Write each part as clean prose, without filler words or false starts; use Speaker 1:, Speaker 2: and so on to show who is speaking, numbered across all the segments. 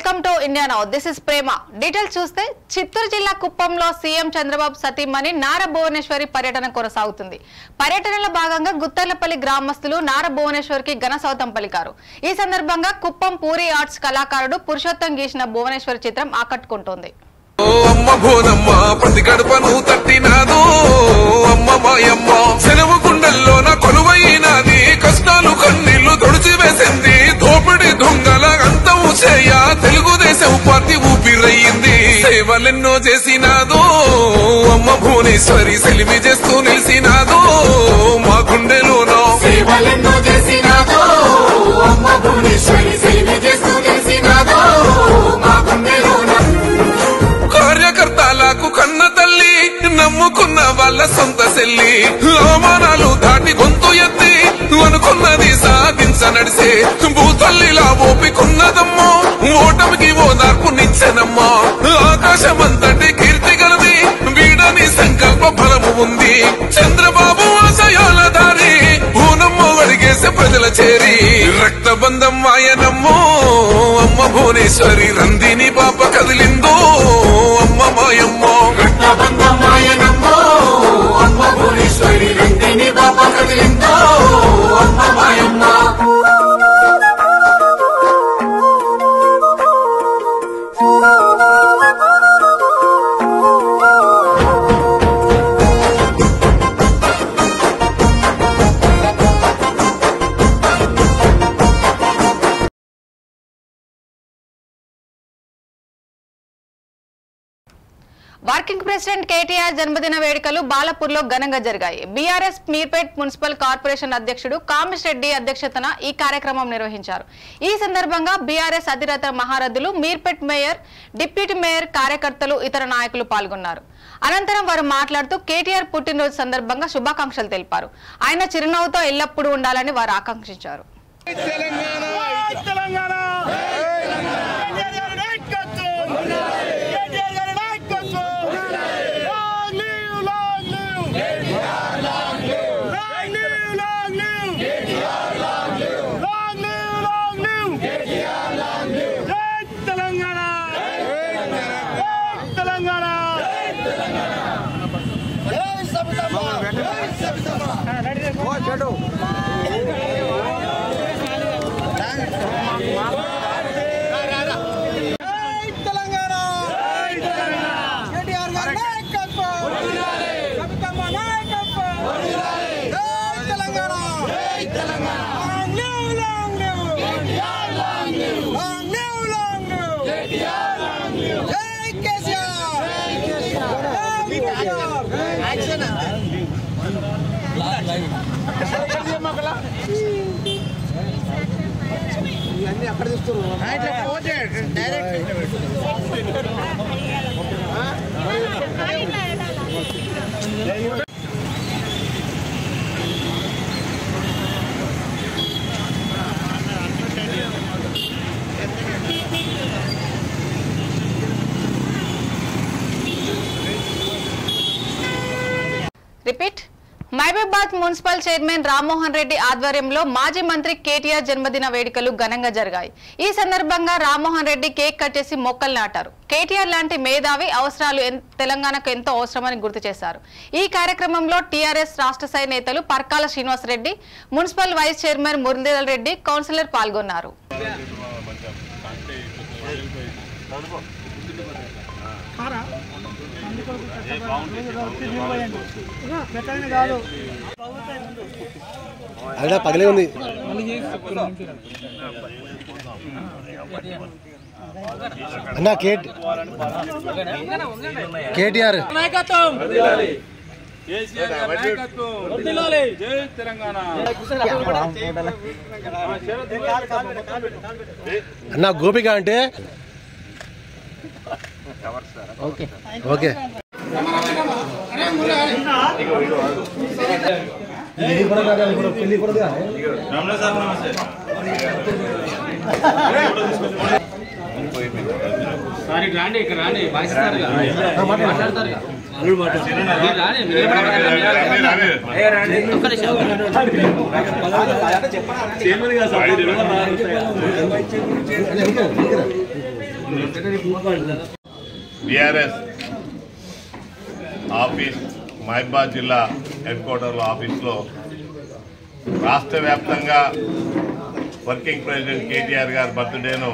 Speaker 1: Welcome to India now. This is Prema. Details చూస్తే చిత్తూరు జిల్లా కుప్పంలో సీఎం చంద్రబాబు సతీమణి నారా భువనేశ్వరి పర్యటన కొనసాగుతుంది. పర్యటనలో భాగంగా గుత్తర్లపల్లి గ్రామస్తులు నారా భువనేశ్వరికి ఘన స్వాగతం పలికారు. ఈ సందర్భంగా కుప్పం పూరి ఆర్ట్స్ కళాకారుడు పురుషోత్తం గీసిన భువనేశ్వరి చిత్రం ఆకట్టుకుంటోంది.
Speaker 2: సెలవు గుండెల్లో నా కొలువైనది, కష్టాలు కన్నీళ్లు తొడిచివేసింది, దోపిడి దొంగల అంతం చేయ తెలుగుదేశం పార్టీ ఊపిరయ్యింది. సేవలెన్నో చేసినాదో అమ్మ భువనేశ్వరి, సెలిమి చేస్తూ నిలిసినాదో మా గుండెలోనో.
Speaker 3: సేవలెన్నో చేసినాదో అమ్మ భువనేశ్వరి, సెలిమి చేస్తూ నిలిసినాదో మా గుండెలోనో.
Speaker 2: కార్యకర్తలకు కన్న తల్లి, నమ్ముకున్న వాళ్ళ సొంత సెల్లి, అవమానాలు దాటి గొంతు ఎత్తి అనుకున్నది సాధించ నడిసే భూతల్లిలా ఓపికున్నదమ్మో, ఓటమికి ఓదార్పునిచ్చనమ్మా. ఆకాశమంతటి కీర్తి గలది, వీడని సంకల్ప బలము ఉంది. చంద్రబాబు ఆశయాల దారి భూనమ్మ అడిగేసే ప్రజల చేరి, రక్తబంధం ఆయనమ్మో అమ్మ భువనేశ్వరి, రందిని పాప కదిలిందో అమ్మ మాయమ్మో.
Speaker 3: రక్తబంధం ఆయనమ్మో అమ్మ భువనేశ్వరి, రందిని పాప కదిలిందో అమ్మ మాయమ్మ.
Speaker 1: వర్కింగ్ ప్రెసిడెంట్ కేటీఆర్ జన్మదిన వేడుకలు బాలపూర్లో ఘనంగా జరిగాయి. బీఆర్ఎస్ మీర్పేట్ మున్సిపల్ కార్పొరేషన్ అధ్యక్షుడు కామేష్ రెడ్డి అధ్యక్షతన ఈ కార్యక్రమం నిర్వహించారు. ఈ సందర్భంగా బీఆర్ఎస్ అధిరథ మహారథులు, మీర్పేట్ మేయర్, డిప్యూటీ మేయర్, కార్యకర్తలు, ఇతర నాయకులు పాల్గొన్నారు. అనంతరం వారు మాట్లాడుతూ కేటీఆర్ పుట్టినరోజు సందర్భంగా శుభాకాంక్షలు తెలిపారు. ఆయన చిరునవ్వుతో ఎల్లప్పుడూ ఉండాలని వారు ఆకాంక్షించారు.
Speaker 4: అక్కడ
Speaker 1: repeat. Mahabubabad municipal chairman Rammohan Reddy ఆధ్వర్యంలో మాజీ మంత్రి కేటీఆర్ జన్మదిన వేడుకలు ఘనంగా జరిగాయి. ఈ సందర్భంగా రామ్మోహన్ రెడ్డి కేక్ కట్ చేసి మొక్కలు నాటారు. కేటీఆర్ లాంటి మేధావి అవసరాలు తెలంగాణకు ఎంతో అవసరమని గుర్తు చేశారు. ఈ కార్యక్రమంలో టీఆర్ఎస్ రాష్ట్ర స్థాయి నేతలు Parkala Srinivasa Reddy, municipal vice chairman Muralidhar Reddy, councillor పాల్గొన్నారు.
Speaker 4: అలా పగలే ఉంది. అన్నా కేటీఆర్ అన్నా గోపిక అంటే okay okay.
Speaker 5: BRS office Mahabubabad జిల్లా హెడ్ క్వార్టర్ ఆఫీస్లో రాష్ట్ర వ్యాప్తంగా వర్కింగ్ ప్రెసిడెంట్ కేటీఆర్ గారి బర్త్డేను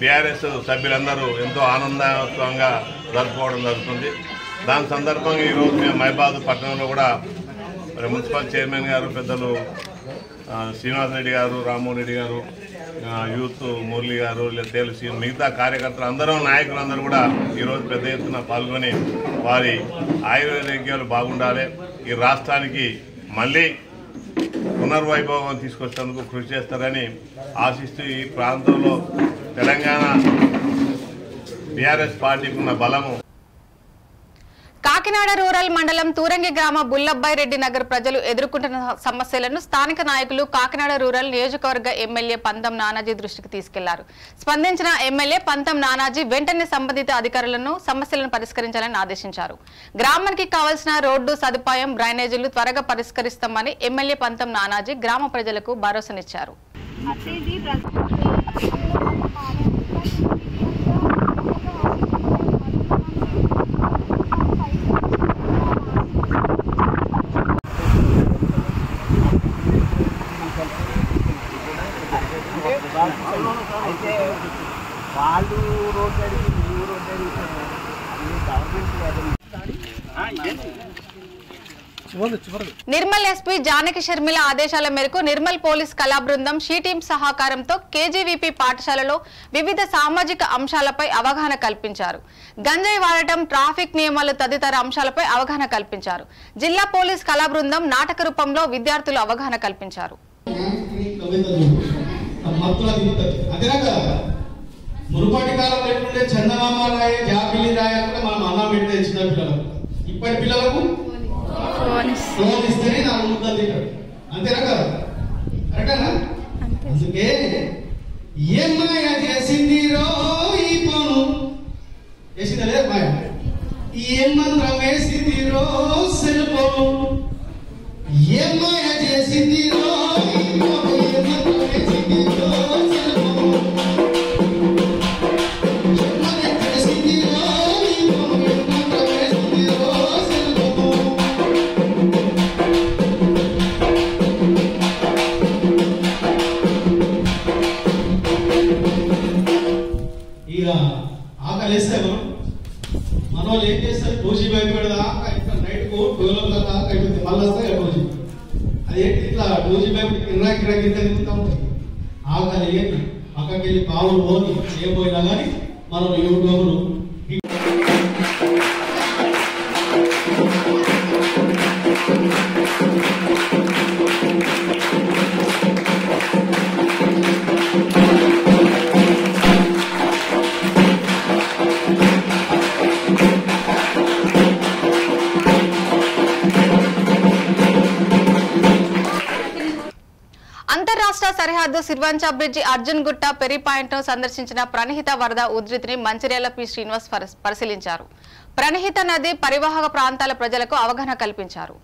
Speaker 5: బీఆర్ఎస్ సభ్యులందరూ ఎంతో ఆనందోత్సవంగా జరుపుకోవడం జరుగుతుంది. దాని సందర్భంగా ఈరోజు మేము మహబూబాబాద్ పట్టణంలో కూడా మరి మున్సిపల్ చైర్మన్ గారు పెద్దలు శ్రీనివాస్ రెడ్డి గారు, రామ్మోహన్ రెడ్డి గారు, యూత్ మురళి గారు, లేదా మిగతా కార్యకర్తలు అందరూ నాయకులందరూ కూడా ఈరోజు పెద్ద ఎత్తున పాల్గొని వారి ఆయుర్వేద్యాలు బాగుండాలి, ఈ రాష్ట్రానికి మళ్ళీ పునర్వైభవం తీసుకొచ్చేందుకు కృషి చేస్తారని ఆశిస్తూ ఈ ప్రాంతంలో తెలంగాణ బీఆర్ఎస్ పార్టీకి ఉన్న బలము.
Speaker 1: కాకినాడ రూరల్ మండలం తూరంగి గ్రామ బుల్లబ్బాయిరెడ్డి నగర్ ప్రజలు ఎదుర్కొంటున్న సమస్యలను స్థానిక నాయకులు కాకినాడ రూరల్ నియోజకవర్గ ఎమ్మెల్యే పంతం నానాజీ దృష్టికి తీసుకెళ్లారు. స్పందించిన ఎమ్మెల్యే పంతం నానాజీ వెంటనే సంబంధిత అధికారులను సమస్యలను పరిష్కరించాలని ఆదేశించారు. గ్రామానికి కావాల్సిన రోడ్డు సదుపాయం, డ్రైనేజీలు త్వరగా పరిష్కరిస్తామని ఎమ్మెల్యే పంతం నానాజీ గ్రామ ప్రజలకు భరోసానిచ్చారు.
Speaker 6: అయితే వాళ్ళు రోడ్డు అడిగి ఈ రోడ్డు
Speaker 1: నిర్మల్ ఎస్పీ జానకి షర్మిల ఆదేశాల మేరకు నిర్మల్ పోలీస్ కళా బృందం షీ టీం సహకారంతో కేజీవీపీ పాఠశాలలో వివిధ సామాజిక అంశాలపై అవగాహన కల్పించారు. గంజాయి వాడటం, ట్రాఫిక్ నియమాలు తదితర అంశాలపై అవగాహన కల్పించారు. జిల్లా పోలీస్ కళా బృందం నాటక రూపంలో విద్యార్థులు అవగాహన కల్పించారు.
Speaker 7: మునుపటి కాలంలో ఎట్లుంటే చందమామ రాయ, జాబిలి రాయ కూడా మనం అన్నం పెట్టే చిన్న పిల్లలకు. ఇప్పటి పిల్లలకు ఫోన్ ఇస్తేనే నా ముద్దలు తింటాడు. అంతేనా కదా? కరెక్టేనా? అందుకే ఏం మాయ చేసింది రో ఈ ఫోను చేసిందా లేదు మాయ, ఏం మంత్రం వేసింది రో సెల్ ఫోను, ఏం మాయ చేసింది రో ఈ ఫోను, ఏం మంత్రం వేసింది రో సెల్ ఫోను. ఇక ఆకలి వేస్తే మన వాళ్ళు ఏం చేస్తారు, రోజీ భయపడదాకా ఇక్కడ నైట్కు 12 దాకా అయిపోతుంది, మళ్ళీ వస్తాయి రోజీ. అదేంటి ఇట్లా రోజీ భయపడి కింద కింద తిరుగుతూ ఉంటాయి. ఆకలి ఏంటి పక్కకి వెళ్ళి పావులు పోని ఏం పోయినా కానీ మనం యూట్యూబ్లు
Speaker 1: అంతర్రాష్ట్ర సరిహద్దు సిర్వంచా బ్రిడ్జి, అర్జున్ గుట్ట, పెరి పాయింట్ ను సందర్శించిన ప్రణహిత వరద ఉధృతిని మంచిర్యాల పి శ్రీనివాస్ పరిశీలించారు. ప్రణహిత నది పరివాహక ప్రాంతాల ప్రజలకు అవగాహన కల్పించారు.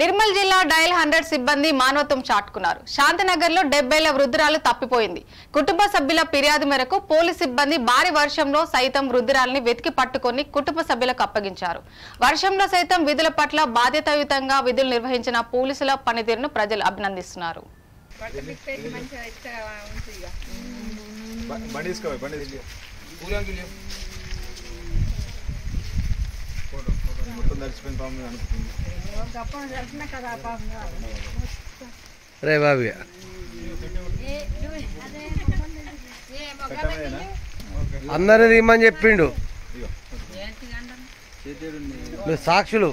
Speaker 1: నిర్మల్ జిల్లా డయల్ 100 సిబ్బంది మానవత్వం చాటుకున్నారు. శాంతినగర్ లో 70 ఏళ్ల వృద్ధురాలు తప్పిపోయింది. కుటుంబ సభ్యుల ఫిర్యాదు మేరకు పోలీస్ సిబ్బంది భారీ వర్షంలో సైతం వృద్ధురాలిని వెతికి పట్టుకొని కుటుంబ సభ్యులకు అప్పగించారు. వర్షంలో సైతం విధుల పట్ల బాధ్యతాయుతంగా విధులు నిర్వహించిన పోలీసుల పనితీరును ప్రజలు అభినందిస్తున్నారు.
Speaker 4: రే బాబు అందరూ తీయమని చెప్పిండు, మీరు సాక్షులు.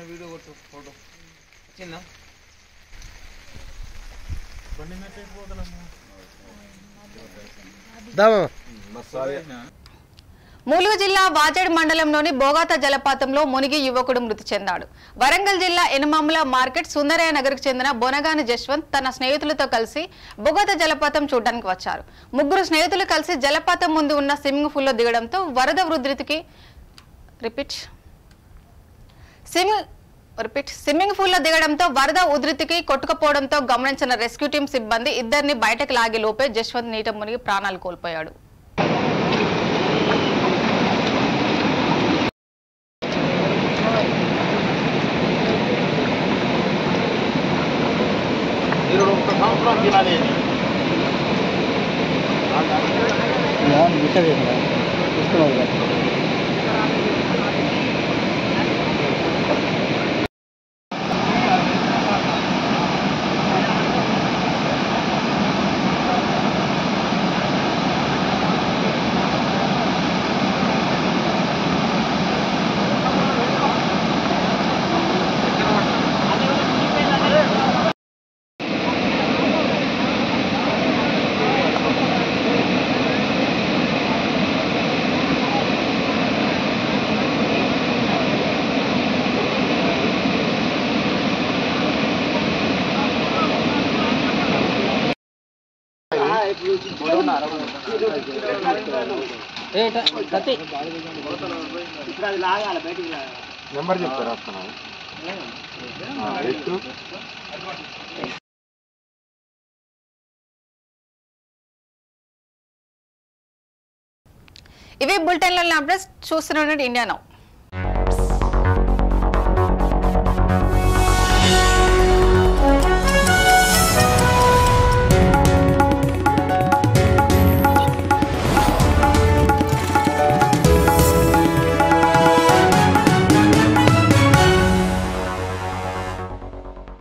Speaker 6: వీడియో కొట్టు, ఫోటో చిన్న
Speaker 1: ములుగు జిల్లా వాజేడ్ మండలంలోని బోగాత జలపాతంలో మునిగి యువకుడు మృతి చెందాడు. వరంగల్ జిల్లా ఎనమాముల మార్కెట్ సుందరయ్య నగర్కు చెందిన బొనగాని జశ్వంత్ తన స్నేహితులతో కలిసి బోగాత జలపాతం చూడడానికి వచ్చారు. ముగ్గురు స్నేహితులు కలిసి జలపాతం ముందు ఉన్న స్విమ్మింగ్ పూల్లో దిగడంతో స్విమ్మింగ్ పూల్లో దిగడంతో వరద ఉధృతికి కొట్టుకుపోవడంతో గమనించిన రెస్క్యూ టీం సిబ్బంది ఇద్దరిని బయటకు లాగే లోపే జశ్వంత్ నీట మునిగి ప్రాణాలు కోల్పోయాడు.
Speaker 8: నెంబర్ చెప్తారా?
Speaker 1: ఇవి బులెటిన్లలో అప్డేట్స్ చూస్తున్న ఇండియా నౌ.